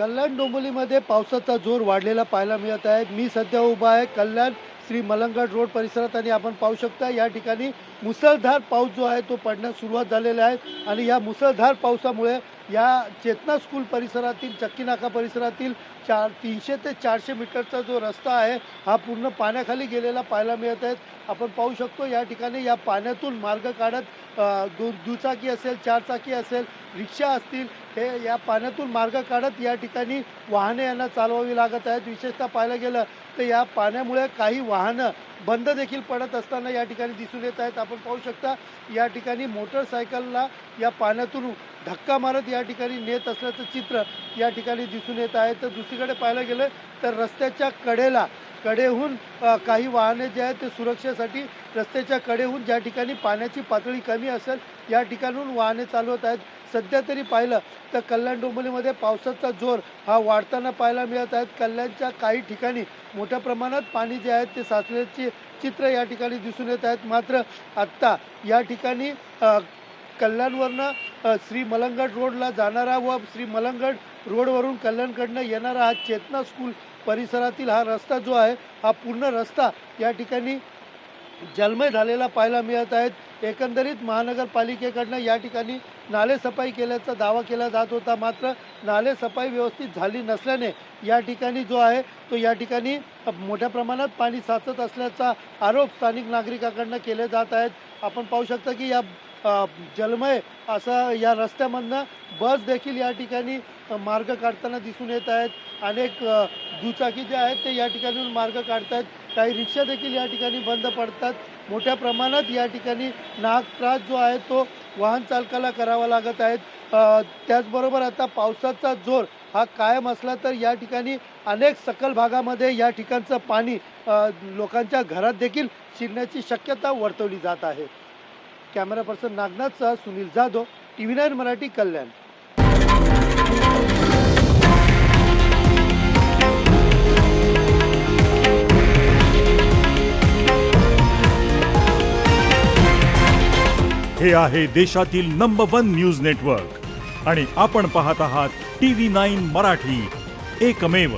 कल्याण डोंबिवलीमध्ये पावसाचा जोर वाढलेला पाहायला मिळत आहे। मी सध्या उभा आहे कल्याण श्री मलंगड रोड परिसरात आणि आपण पाहू शकता या ठिकाणी मुसळधार पाऊस जो आहे तो पडण्यास सुरुवात झालेला आहे आणि या मुसळधार पावसामुळे या चेतना स्कूल परिसरातील चक्कीनाका परिसरातील 300 ते 400 मीटरचा जो रस्ता आहे हा पूर्ण पाण्याखाली गेलेला पाहायला मिळत आहे। आपण पाहू शकतो या ठिकाणी या पाण्यातून मार्ग काढत दुचाकी असेल, चारचाकी असेल, रिक्षा असतील, हे या पाण्यातून मार्ग काढत या ठिकाणी वाहने यांना चालवावी लागत आहेत। विशेषतः पाहायला गेलं तर या पाण्यामुळे काही वाहनं बंद देखील पडत असताना या ठिकाणी दिसून येत आहेत। आपण पाहू शकता या ठिकाणी मोटरसायकलला या पाण्यातून धक्का मारत या ठिकाणी नेत असल्याचं चित्र या ठिकाणी दिसून येत आहे। तर दुसरीकडे पाहायला गेलं तर रस्त्याच्या कडेहून काही वाहने जे आहेत ते सुरक्षेसाठी रस्त्याच्या कडेहून ज्या ठिकाणी पाण्याची पातळी कमी असेल या ठिकाणून वाहने चालवत आहेत। सध्या तरी पाहिलं तर कल्याण डोंबिवलीमध्ये पावसाचा जोर हा वाढताना पाहायला मिळत आहे। कल्याणच्या काही ठिकाणी मोठ्या प्रमाणात पाणी जे आहे ते साचल्याचे चित्र या ठिकाणी दिसून येत आहेत। मात्र आत्ता या ठिकाणी कल्याणवरनं श्री मलंगड रोडला जाणारा व श्री मलंगड रोडवरून कल्याणकडनं येणारा हा चेतना स्कूल परिसरातील हा रस्ता जो आहे हा पूर्ण रस्ता या ठिकाणी जलमय झालेला पाहायला मिळत आहेत। एकंदरीत महानगरपालिकेकडनं या ठिकाणी नालेसफाई केल्याचा दावा केला जात होता, मात्र नालेसफाई व्यवस्थित झाली नसल्याने या ठिकाणी जो आहे तो या ठिकाणी मोठ्या प्रमाणात पाणी साचत असल्याचा आरोप स्थानिक नागरिकांकडनं केले जात आहेत। आपण पाहू शकता की या जलमय असा या रस्त्यामधनं बस देखील या ठिकाणी मार्ग काढताना दिसून येत आहेत। अनेक दुचाकी जे आहेत ते या ठिकाणून मार्ग काढत आहेत, काही रिक्षा देखील या ठिकाणी बंद पडतात। मोठ्या प्रमाणात या ठिकाणी नाहक त्रास जो आहे तो वाहन चालकाला करावा लागत आहेत। त्याचबरोबर आता पावसाचा जोर हा कायम असला तर या ठिकाणी अनेक सखल भागामध्ये या ठिकाणचं पाणी लोकांच्या घरात देखील शिरण्याची शक्यता वर्तवली जात आहे। कॅमेरा पर्सन नागनाथसह सुनील जाधव, TV9 मराठी, कल्याण। हे आहे देशातील नंबर 1 न्यूज नेटवर्क आणि आपण पाहत आहात TV9 मराठी, एकमेव।